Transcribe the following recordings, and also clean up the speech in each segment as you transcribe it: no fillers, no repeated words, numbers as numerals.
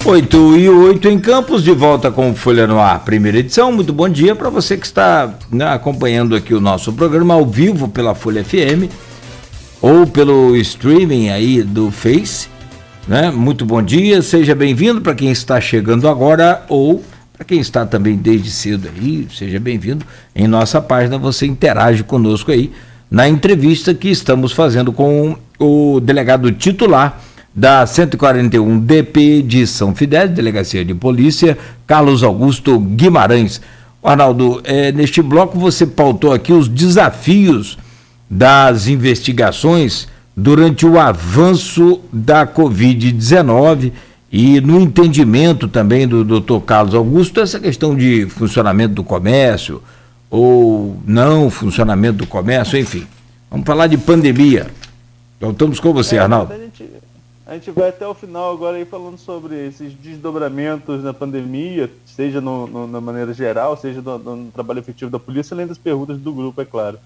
8h08 em Campos, de volta com Folha no Ar, primeira edição. Muito bom dia para você que está, né, acompanhando aqui o nosso programa ao vivo pela Folha FM ou pelo streaming aí do Face, né? Muito bom dia, seja bem-vindo para quem está chegando agora ou para quem está também desde cedo aí, seja bem-vindo. Em nossa página você interage conosco aí na entrevista que estamos fazendo com o delegado titular da 141 DP de São Fidélis, Delegacia de Polícia, Carlos Augusto Guimarães. Arnaldo, neste bloco você pautou aqui os desafios das investigações durante o avanço da Covid-19 e no entendimento também do Dr. Carlos Augusto, essa questão de funcionamento do comércio ou não funcionamento do comércio, enfim. Vamos falar de pandemia. Então estamos com você, Arnaldo. A gente vai até o final agora aí falando sobre esses desdobramentos na pandemia, seja na maneira geral, seja no trabalho efetivo da polícia, além das perguntas do grupo, é claro.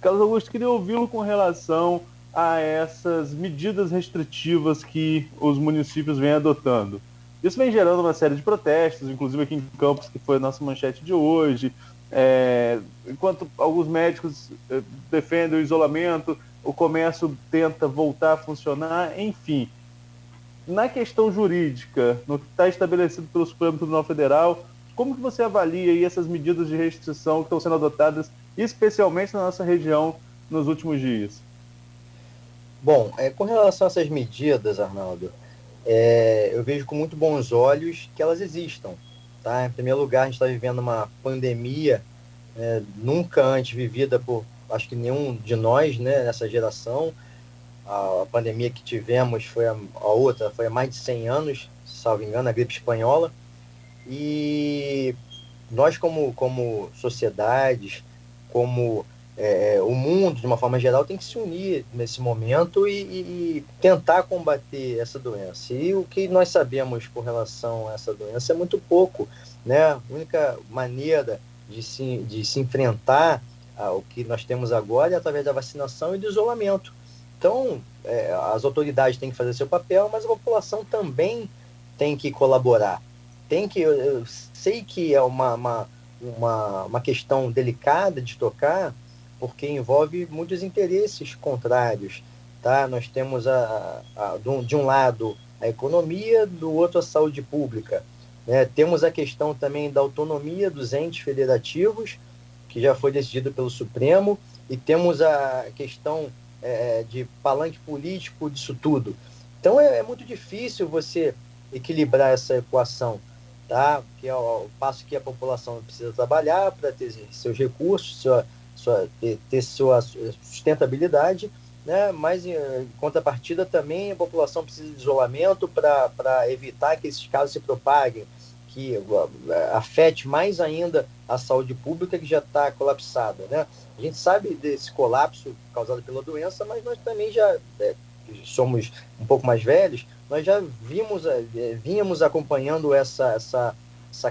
Carlos Augusto, queria ouvi-lo com relação a essas medidas restritivas que os municípios vêm adotando. Isso vem gerando uma série de protestos, inclusive aqui em Campos, que foi a nossa manchete de hoje. Enquanto alguns médicos defendem o isolamento, o comércio tenta voltar a funcionar, enfim. Na questão jurídica, no que está estabelecido pelo Supremo Tribunal Federal, como que você avalia aí essas medidas de restrição que estão sendo adotadas, especialmente na nossa região, nos últimos dias? Bom, com relação a essas medidas, Arnaldo, eu vejo com muito bons olhos que elas existam. Tá? Em primeiro lugar, a gente está vivendo uma pandemia nunca antes vivida por, acho que nenhum de nós, né, nessa geração. A pandemia que tivemos foi a outra, foi há mais de 100 anos, salvo engano, a gripe espanhola. E nós, como sociedades, como o mundo, de uma forma geral, tem que se unir nesse momento e tentar combater essa doença. E o que nós sabemos com relação a essa doença é muito pouco, né? A única maneira de se enfrentar o que nós temos agora é através da vacinação e do isolamento. Então, as autoridades têm que fazer seu papel, mas a população também tem que colaborar. Eu sei que é uma questão delicada de tocar, porque envolve muitos interesses contrários. Tá? Nós temos, de um lado, a economia, do outro, a saúde pública. Né? Temos a questão também da autonomia dos entes federativos, que já foi decidido pelo Supremo, e temos a questão de palanque político disso tudo. Então é muito difícil você equilibrar essa equação, tá? Que é o passo que a população precisa trabalhar para ter seus recursos, ter sua sustentabilidade, né? Mas em contrapartida também a população precisa de isolamento para evitar que esses casos se propaguem, que afete mais ainda a saúde pública, que já está colapsada, né? A gente sabe desse colapso causado pela doença, mas nós também já somos um pouco mais velhos, nós já vínhamos acompanhando essa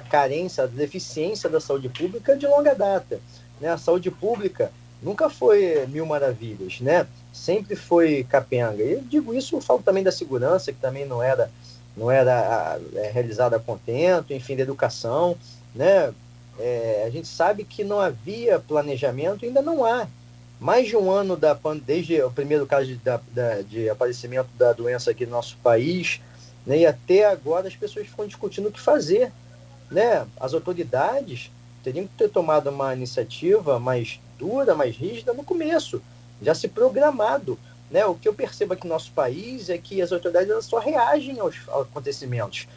carência, a deficiência da saúde pública de longa data, né? A saúde pública nunca foi mil maravilhas, né? Sempre foi capenga. Eu digo isso, eu falo também da segurança, que também não era realizada a contento, enfim, da educação, né? A gente sabe que não havia planejamento, ainda não há. Mais de um ano desde o primeiro caso de aparecimento da doença aqui no nosso país, né? E até agora as pessoas ficam discutindo o que fazer, né? As autoridades teriam que ter tomado uma iniciativa mais dura, mais rígida no começo, já se programado. Né? O que eu percebo aqui no nosso país é que as autoridades elas só reagem aos acontecimentos.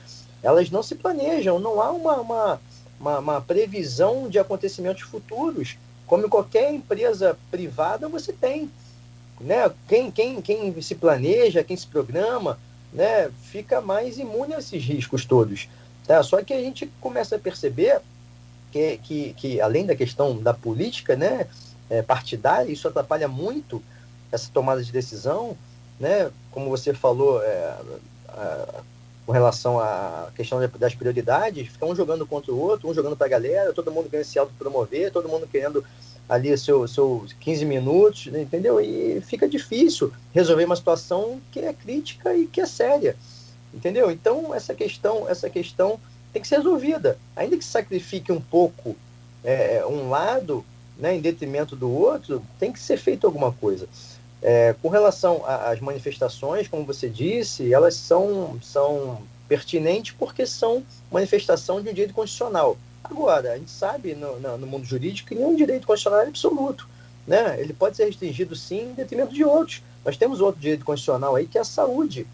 Elas não se planejam, não há uma previsão de acontecimentos futuros. Como em qualquer empresa privada você tem. Né? Quem se planeja, quem se programa, né, fica mais imune a esses riscos todos. Tá? Só que a gente começa a perceber que além da questão da política, né, partidária, isso atrapalha muito essa tomada de decisão, né? Como você falou, com relação à questão das prioridades, fica um jogando contra o outro, um jogando para a galera, todo mundo querendo se autopromover, todo mundo querendo ali seus 15 minutos, entendeu? E fica difícil resolver uma situação que é crítica e que é séria. entendeu? Então, essa questão tem que ser resolvida. Ainda que sacrifique um pouco um lado, né, em detrimento do outro, tem que ser feito alguma coisa. Com relação às manifestações, como você disse, elas são pertinentes porque são manifestação de um direito constitucional. Agora, a gente sabe no mundo jurídico que nenhum direito constitucional é absoluto. Né? Ele pode ser restringido, sim, em detrimento de outros. Nós temos outro direito constitucional aí, que é a saúde.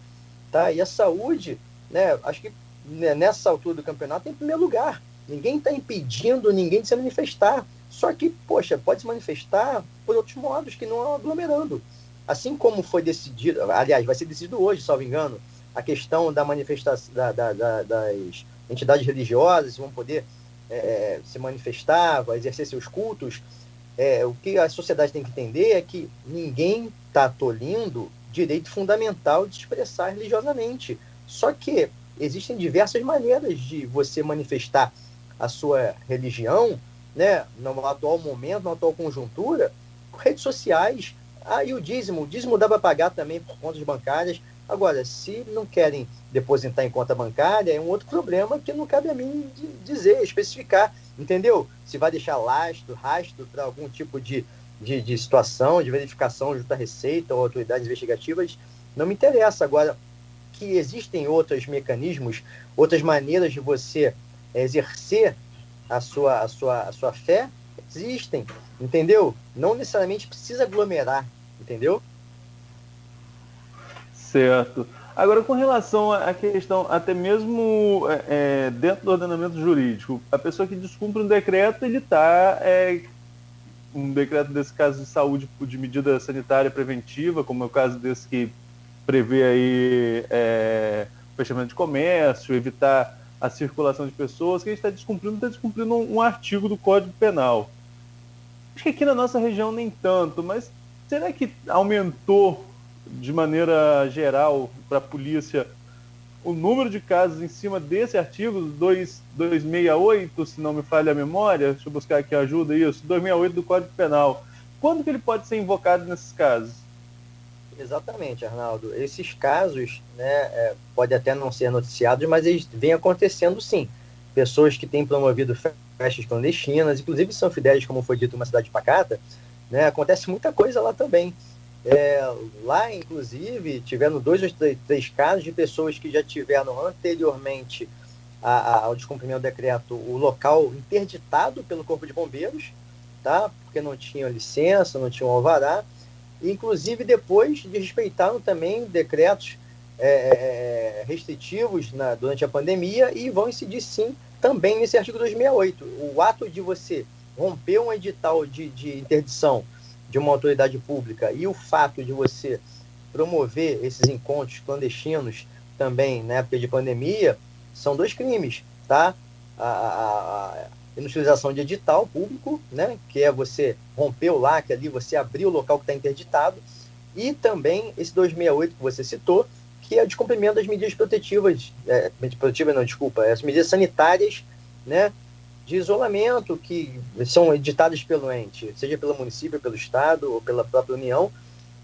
Tá? E a saúde, né, acho que nessa altura do campeonato, em primeiro lugar. Ninguém está impedindo ninguém de se manifestar. Só que, poxa, pode se manifestar por outros modos, que não aglomerando. Assim como foi decidido, aliás, vai ser decidido hoje, salvo engano, a questão da manifestação das entidades religiosas, vão poder se manifestar, exercer seus cultos. O que a sociedade tem que entender é que ninguém está tolhindo direito fundamental de se expressar religiosamente. Só que existem diversas maneiras de você manifestar a sua religião, né, no atual momento, na atual conjuntura, por redes sociais. E o dízimo dá para pagar também por contas bancárias. Agora, se não querem depositar em conta bancária, é um outro problema que não cabe a mim dizer, especificar, entendeu? Se vai deixar rastro para algum tipo de situação, de verificação junto à Receita ou autoridades investigativas, não me interessa. Agora, que existem outros mecanismos, outras maneiras de você exercer a sua fé, existem, entendeu? Não necessariamente precisa aglomerar, entendeu? Certo. Agora, com relação à questão, até mesmo dentro do ordenamento jurídico, a pessoa que descumpre um decreto, ele está, um decreto desse caso de saúde, de medida sanitária preventiva, como é o caso desse que prevê aí fechamento de comércio, evitar a circulação de pessoas, que a gente está descumprindo um artigo do Código Penal. Acho que aqui na nossa região nem tanto, mas será que aumentou de maneira geral para a polícia o número de casos em cima desse artigo, 268, se não me falha a memória? Deixa eu buscar aqui ajuda, isso, 268 do Código Penal. Quando que ele pode ser invocado nesses casos? Exatamente, Arnaldo. Esses casos, né, pode até não ser noticiados, mas eles vêm acontecendo sim. Pessoas que têm promovido festas clandestinas, inclusive São Fidélis, como foi dito, uma cidade pacata, né, acontece muita coisa lá também. Lá, inclusive, tiveram 2 ou 3 casos de pessoas que já tiveram anteriormente ao descumprimento do decreto o local interditado pelo Corpo de Bombeiros, tá? Porque não tinham licença, não tinham alvará, e, inclusive, depois desrespeitaram também decretos restritivos durante a pandemia e vão incidir, sim, também nesse artigo 268. O ato de você romper um edital de interdição de uma autoridade pública e o fato de você promover esses encontros clandestinos também na época de pandemia são 2 crimes, tá? A inutilização de edital público, né, que é você romper o lacre ali, você abrir o local que está interditado, e também esse 268 que você citou, que é o descumprimento das medidas protetivas, as medidas sanitárias, né, de isolamento que são editadas pelo ente, seja pelo município, pelo estado ou pela própria União.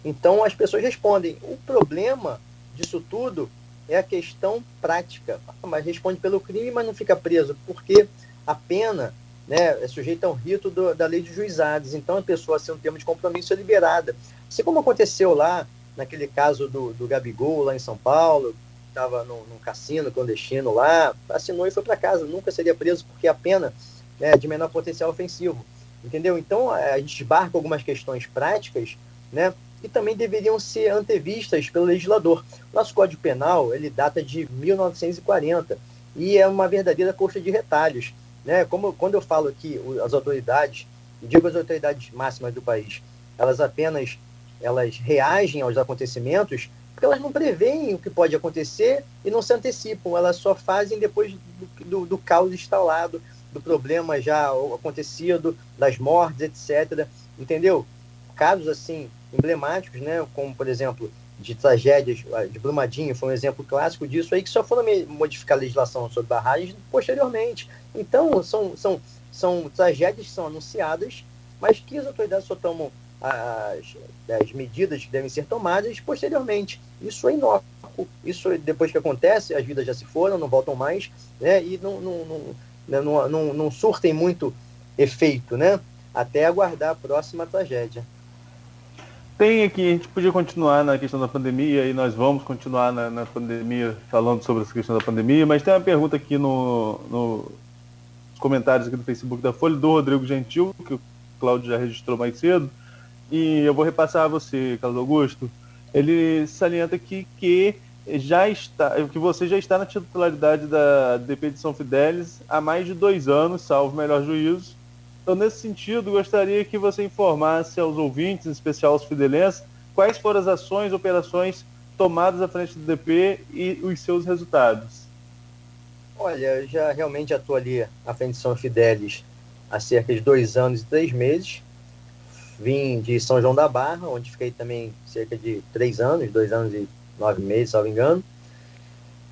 Então as pessoas respondem. O problema disso tudo é a questão prática. Mas responde pelo crime, mas não fica preso, porque a pena, né, é sujeita ao rito da lei de juizados. Então a pessoa, sem um termo de compromisso, é liberada. Assim como aconteceu lá, naquele caso do Gabigol, lá em São Paulo, estava num cassino clandestino lá, assinou e foi para casa, nunca seria preso porque a pena é de menor potencial ofensivo, entendeu? Então a gente esbarca algumas questões práticas, né, que também deveriam ser antevistas pelo legislador. Nosso Código Penal, ele data de 1940 e é uma verdadeira coxa de retalhos, né? Quando eu falo que as autoridades, digo as autoridades máximas do país, elas reagem aos acontecimentos porque elas não preveem o que pode acontecer e não se antecipam, elas só fazem depois do caos instalado, do problema já acontecido, das mortes, etc. Entendeu? Casos assim emblemáticos, né, como por exemplo de tragédias de Brumadinho, foi um exemplo clássico disso aí, que só foram modificar a legislação sobre barragens posteriormente. Então são tragédias que são anunciadas, mas que as autoridades só tomam as medidas que devem ser tomadas posteriormente. Isso é inócuo. foco. Isso, depois que acontece, as vidas já se foram, não voltam mais, né? E não surtem muito efeito, né? Até aguardar a próxima tragédia. Tem aqui, a gente podia continuar na questão da pandemia, e nós vamos continuar na pandemia, falando sobre essa questão da pandemia, mas tem uma pergunta aqui nos comentários aqui do Facebook da Folha, do Rodrigo Gentil, que o Cláudio já registrou mais cedo, e eu vou repassar a você, Carlos Augusto. Ele salienta aqui que você já está na titularidade da DP de São Fidélis há mais de 2 anos, salvo o melhor juízo. Então, nesse sentido, gostaria que você informasse aos ouvintes, em especial aos fidelenses, quais foram as ações, operações tomadas à frente do DP e os seus resultados. Olha, eu já realmente atuo ali à frente de São Fidélis há cerca de 2 anos e 3 meses. Vim de São João da Barra, onde fiquei também cerca de 3 anos, 2 anos e 9 meses, se não me engano.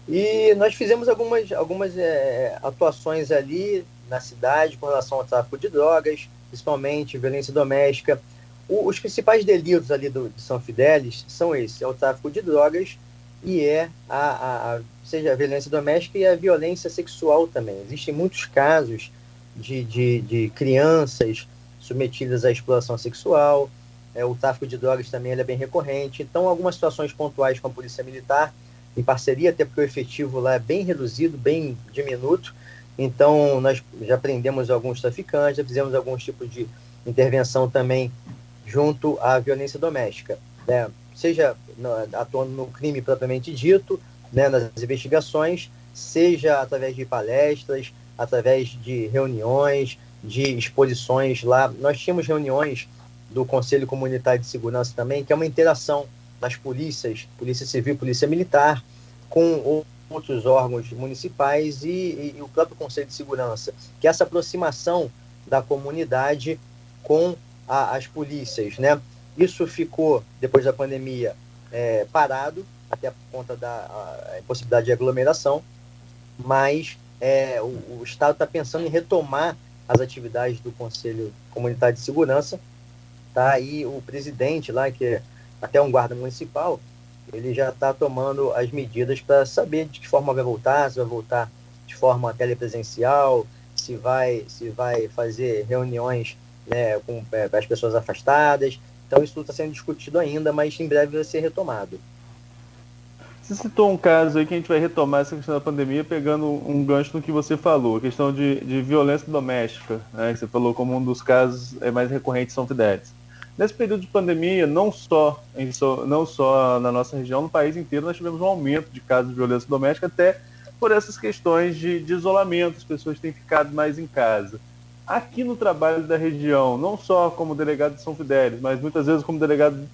E nós fizemos algumas atuações ali na cidade com relação ao tráfico de drogas, principalmente violência doméstica. Os principais delitos ali de São Fidélis são esses: é o tráfico de drogas e seja a violência doméstica e a violência sexual também. Existem muitos casos de crianças submetidas à exploração sexual. O tráfico de drogas também ele é bem recorrente. Então, algumas situações pontuais com a Polícia Militar, em parceria, até porque o efetivo lá é bem reduzido, bem diminuto. Então, nós já prendemos alguns traficantes, já fizemos alguns tipos de intervenção também junto à violência doméstica, né? Seja atuando no crime propriamente dito, né, nas investigações, seja através de palestras, através de reuniões, de exposições lá. Nós tínhamos reuniões do Conselho Comunitário de Segurança também, que é uma interação das polícias, Polícia Civil, Polícia Militar, com outros órgãos municipais e o próprio Conselho de Segurança, que é essa aproximação da comunidade com as polícias, né? Isso ficou, depois da pandemia, parado, até por conta da possibilidade de aglomeração, mas o Estado está pensando em retomar as atividades do Conselho Comunitário de Segurança, tá? E o presidente lá, que é até um guarda municipal, ele já está tomando as medidas para saber de que forma vai voltar, se vai voltar de forma telepresencial, se vai fazer reuniões, né, com as pessoas afastadas. Então isso está sendo discutido ainda, mas em breve vai ser retomado. Você citou um caso aí que a gente vai retomar essa questão da pandemia, pegando um gancho no que você falou, a questão de violência doméstica, né, que você falou como um dos casos mais recorrentes em São Fidélis. Nesse período de pandemia, não só na nossa região, no país inteiro, nós tivemos um aumento de casos de violência doméstica, até por essas questões de isolamento, as pessoas têm ficado mais em casa. Aqui no trabalho da região, não só como delegado de São Fidélis, mas muitas vezes como delegado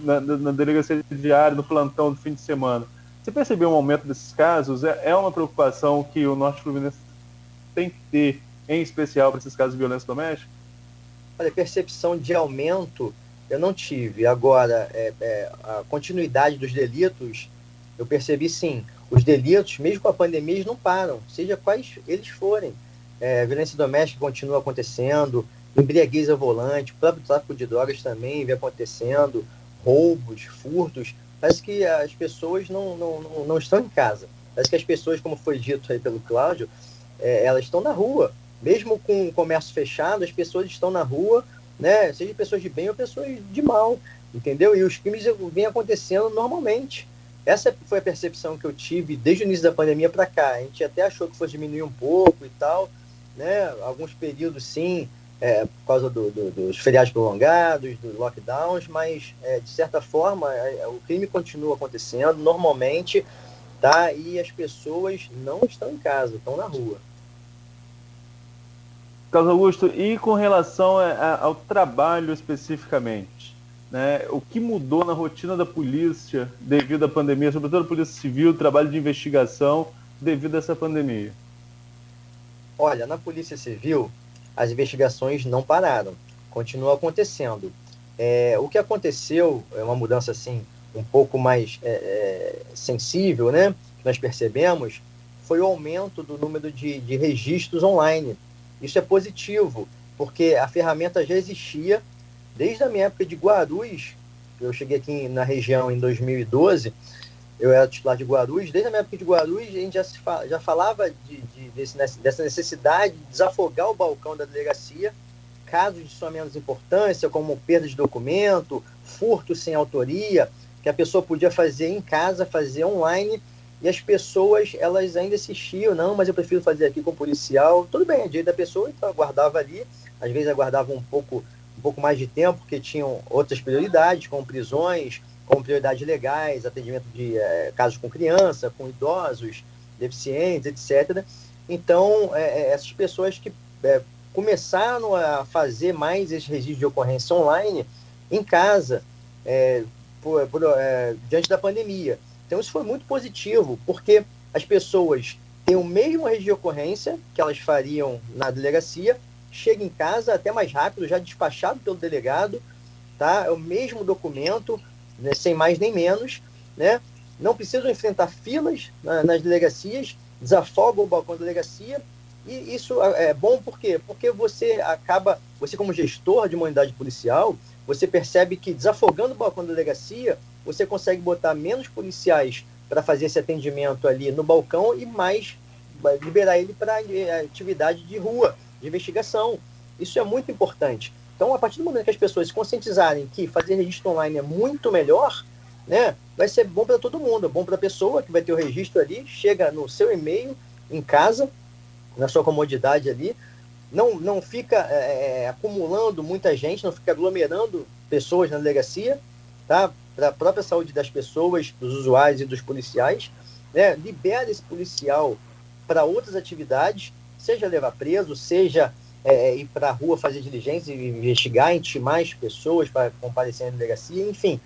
na delegacia diária, no plantão do fim de semana, você percebeu um aumento desses casos? É uma preocupação que o Norte Fluminense tem que ter, em especial para esses casos de violência doméstica? Olha, percepção de aumento eu não tive. Agora, a continuidade dos delitos, eu percebi sim. Os delitos, mesmo com a pandemia, eles não param, seja quais eles forem. Violência doméstica continua acontecendo, embriaguez ao volante, o próprio tráfico de drogas também vem acontecendo, roubos, furtos. Parece que as pessoas não estão em casa. Parece que as pessoas, como foi dito aí pelo Cláudio, elas estão na rua. Mesmo com o comércio fechado, as pessoas estão na rua, né? Seja pessoas de bem ou pessoas de mal, entendeu? E os crimes vêm acontecendo normalmente. Essa foi a percepção que eu tive desde o início da pandemia para cá. A gente até achou que fosse diminuir um pouco e tal, né? Alguns períodos, sim, por causa dos feriados prolongados, dos lockdowns, mas, de certa forma, o crime continua acontecendo normalmente, tá? E as pessoas não estão em casa, estão na rua. Carlos Augusto, e com relação ao trabalho especificamente, né? O que mudou na rotina da polícia devido à pandemia, sobretudo a Polícia Civil, trabalho de investigação devido a essa pandemia? Olha, na Polícia Civil, as investigações não pararam, continuam acontecendo. O que aconteceu é uma mudança assim um pouco mais sensível, né? Que nós percebemos, foi o aumento do número de registros online. Isso é positivo, porque a ferramenta já existia desde a minha época de Guarulhos. Eu cheguei aqui na região em 2012, eu era titular de Guarulhos, desde a minha época de Guarulhos, a gente já falava dessa necessidade de desafogar o balcão da delegacia, casos de sua menos importância, como perda de documento, furto sem autoria, que a pessoa podia fazer em casa, fazer online, e as pessoas, elas ainda insistiam, não, mas eu prefiro fazer aqui com o policial. Tudo bem, é direito da pessoa, então aguardava ali, às vezes aguardava um pouco mais de tempo, porque tinham outras prioridades, como prisões, como prioridades legais, atendimento de casos com criança, com idosos, deficientes, etc. Então, essas pessoas que começaram a fazer mais esse registro de ocorrência online em casa, diante da pandemia. Então, isso foi muito positivo, porque as pessoas têm o mesmo registro de ocorrência que elas fariam na delegacia, chega em casa até mais rápido, já despachado pelo delegado, tá? É o mesmo documento, né, sem mais nem menos, né? Não precisam enfrentar filas nas delegacias, desafogam o balcão da delegacia, e isso é bom por quê? Porque você como gestor de uma unidade policial, você percebe que desafogando o balcão da delegacia, você consegue botar menos policiais para fazer esse atendimento ali no balcão e mais liberar ele para atividade de rua, de investigação. Isso é muito importante. Então, a partir do momento que as pessoas se conscientizarem que fazer registro online é muito melhor, né, vai ser bom para todo mundo. É bom para a pessoa que vai ter o registro ali, chega no seu e-mail, em casa, na sua comodidade ali, não fica acumulando muita gente, não fica aglomerando pessoas na delegacia, tá? Para a própria saúde das pessoas, dos usuários e dos policiais, né? Libera esse policial para outras atividades, seja levar preso, seja ir para a rua fazer diligência, investigar, intimar as pessoas para comparecer na delegacia, enfim.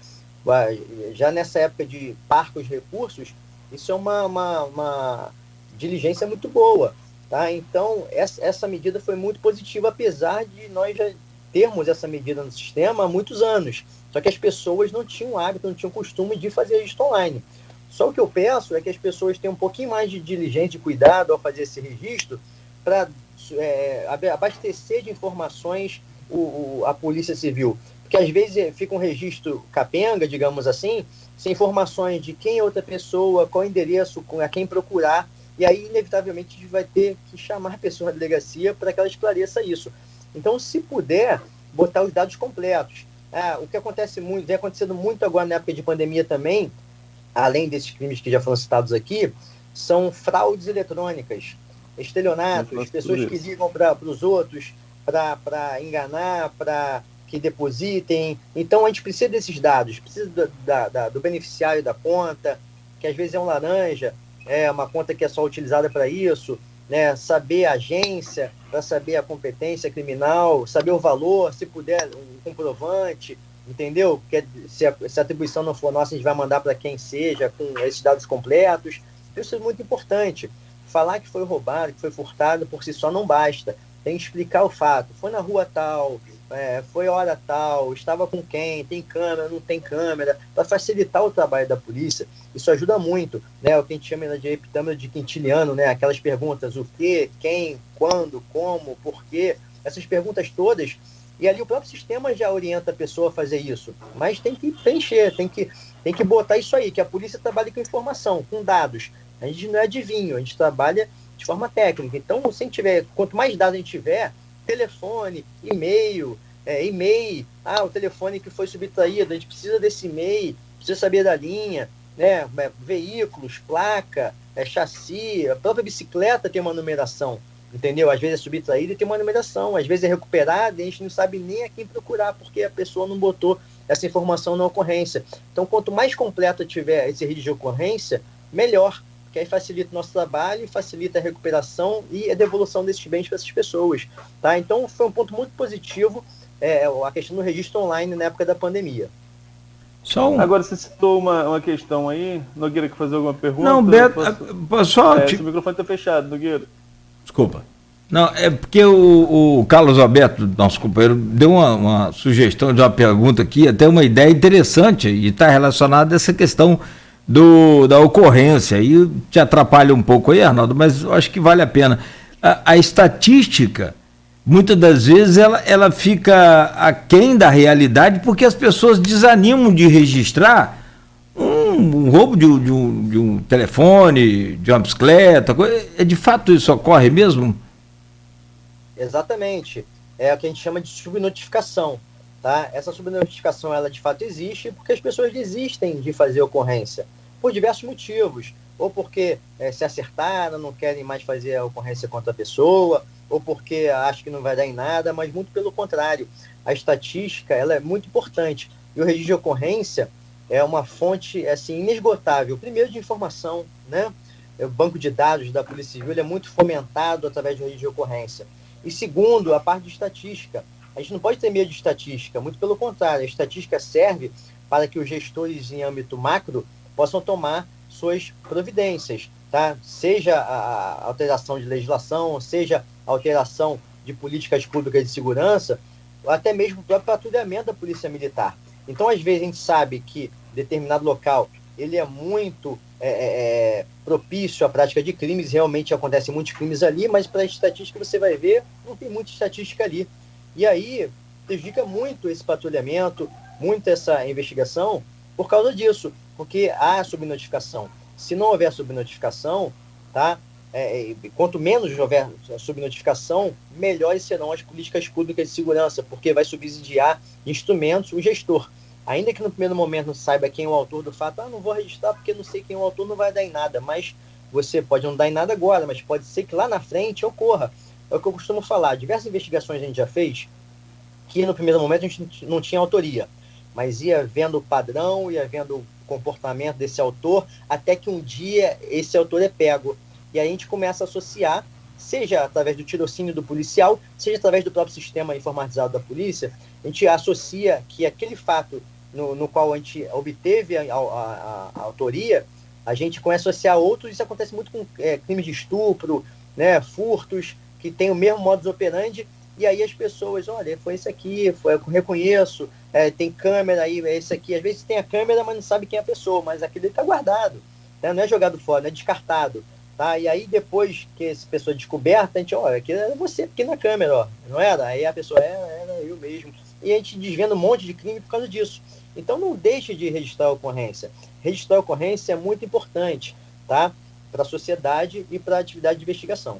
Já nessa época de parcos recursos, isso é uma diligência muito boa, tá? Então, essa medida foi muito positiva, apesar de nós já termos essa medida no sistema há muitos anos. Só que as pessoas não tinham hábito, não tinham costume de fazer registro online. Só o que eu peço é que as pessoas tenham um pouquinho mais de diligência e cuidado ao fazer esse registro para abastecer de informações a Polícia Civil. Porque às vezes fica um registro capenga, digamos assim, sem informações de quem é outra pessoa, qual é o endereço, a quem procurar, e aí inevitavelmente a gente vai ter que chamar a pessoa da delegacia para que ela esclareça isso. Então, se puder, botar os dados completos. O que acontece muito, vem acontecendo muito agora na época de pandemia também, além desses crimes que já foram citados aqui, são fraudes eletrônicas, estelionatos, pessoas que ligam para os outros para enganar, para que depositem. Então, a gente precisa desses dados, precisa do beneficiário da conta, que às vezes é um laranja, uma conta que é só utilizada para isso, né? Saber a agência, para saber a competência criminal, saber o valor, se puder, um comprovante, entendeu? Porque se a atribuição não for nossa, a gente vai mandar para quem seja, com esses dados completos. Isso é muito importante. Falar que foi roubado, que foi furtado, por si só não basta. Tem que explicar o fato. Foi na rua tal, foi hora tal, estava com quem, tem câmera, não tem câmera, para facilitar o trabalho da polícia. Isso ajuda muito, né? O que a gente chama de epitâmero de quintiliano, né? Aquelas perguntas, o que, quem, quando, como, por quê, essas perguntas todas. E ali o próprio sistema já orienta a pessoa a fazer isso. Mas tem que preencher, tem que botar isso aí, que a polícia trabalha com informação, com dados. A gente não é adivinho, a gente trabalha de forma técnica. Então, se a gente tiver, quanto mais dados a gente tiver, telefone, e-mail, o telefone que foi subtraído, a gente precisa desse e-mail, precisa saber da linha, né? Veículos, placa, chassi, a própria bicicleta tem uma numeração, entendeu? Às vezes é subtraída e tem uma numeração, às vezes é recuperada e a gente não sabe nem a quem procurar, porque a pessoa não botou essa informação na ocorrência. Então, quanto mais completo tiver esse registro de ocorrência, melhor, porque aí facilita o nosso trabalho, facilita a recuperação e a devolução desses bens para essas pessoas, tá? Então, foi um ponto muito positivo a questão do registro online na época da pandemia. Agora, você citou uma questão aí, Nogueira, quer fazer alguma pergunta? Não, Beto, seu microfone está fechado, Nogueira. Desculpa. Não, é porque o Carlos Alberto, nosso companheiro, deu uma sugestão de uma pergunta aqui, até uma ideia interessante, e está relacionada a essa questão da ocorrência. E te atrapalha um pouco aí, Arnaldo, mas eu acho que vale a pena. A estatística, muitas das vezes, ela fica aquém da realidade, porque as pessoas desanimam de registrar um roubo de um telefone, de uma bicicleta, de fato isso ocorre mesmo? Exatamente. É o que a gente chama de subnotificação. Tá? Essa subnotificação, ela de fato existe porque as pessoas desistem de fazer ocorrência por diversos motivos. Ou porque se acertaram, não querem mais fazer a ocorrência contra a pessoa, ou porque acham que não vai dar em nada, mas muito pelo contrário. A estatística, ela é muito importante. E o registro de ocorrência é uma fonte assim, inesgotável, primeiro de informação, né? O banco de dados da Polícia Civil é muito fomentado através do registro de ocorrência. E segundo, a parte de estatística. A gente não pode ter medo de estatística, muito pelo contrário. A estatística serve para que os gestores em âmbito macro possam tomar suas providências, tá? Seja a alteração de legislação, seja a alteração de políticas públicas de segurança, ou até mesmo o próprio patrulhamento da Polícia Militar. Então, às vezes, a gente sabe que determinado local ele é muito propício à prática de crimes, realmente acontecem muitos crimes ali, mas para a estatística você vai ver, não tem muita estatística ali. E aí, prejudica muito esse patrulhamento, muito essa investigação, por causa disso, porque há subnotificação. Se não houver subnotificação, tá? Quanto menos houver subnotificação, melhores serão as políticas públicas de segurança, porque vai subsidiar instrumentos o gestor. Ainda que no primeiro momento não saiba quem é o autor do fato, não vou registrar porque não sei quem é o autor, não vai dar em nada, mas você pode não dar em nada agora, mas pode ser que lá na frente ocorra. É o que eu costumo falar, diversas investigações a gente já fez, que no primeiro momento a gente não tinha autoria, mas ia vendo o padrão, ia vendo o comportamento desse autor, até que um dia esse autor é pego. E aí a gente começa a associar, seja através do tirocínio do policial, seja através do próprio sistema informatizado da polícia, a gente associa que aquele fato no qual a gente obteve a autoria, a gente começa a associar outros. Isso acontece muito com crimes de estupro, né, furtos, que tem o mesmo modus operandi, e aí as pessoas, olha, foi esse aqui, eu reconheço, tem câmera aí, é esse aqui. Às vezes tem a câmera, mas não sabe quem é a pessoa, mas aquilo está guardado, né? Não é jogado fora, não é descartado. Tá? E aí depois que essa pessoa é descoberta, a gente, olha, aquilo era você aqui na câmera, ó, não era? Aí a pessoa, era eu mesmo. E a gente desvenda um monte de crime por causa disso. Então não deixe de registrar a ocorrência. Registrar a ocorrência é muito importante, tá? Para a sociedade e para a atividade de investigação.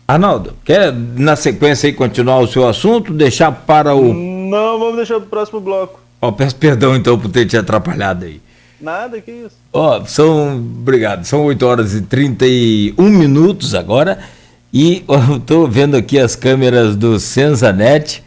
Arnaldo, quer na sequência aí continuar o seu assunto, deixar para o... Não, vamos deixar para o próximo bloco. Peço perdão então por ter te atrapalhado aí. Nada, que isso. Obrigado, são 8h31 agora, e eu estou vendo aqui as câmeras do Senzanet,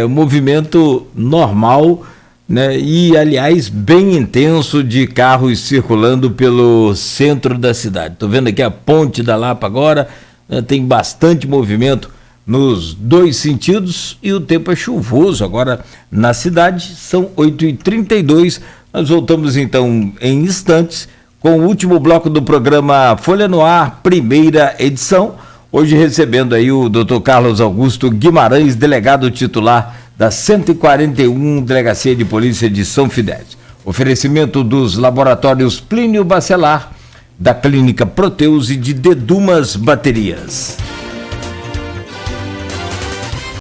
movimento normal, né, e aliás bem intenso de carros circulando pelo centro da cidade. Estou vendo aqui a Ponte da Lapa agora, né, tem bastante movimento nos dois sentidos e o tempo é chuvoso agora na cidade. São 8h32. Nós voltamos então em instantes com o último bloco do programa Folha no Ar, primeira edição. Hoje recebendo aí o Dr. Carlos Augusto Guimarães, delegado titular da 141 Delegacia de Polícia de São Fidélis. Oferecimento dos laboratórios Plínio Bacelar, da Clínica Proteus e de Dedumas Baterias.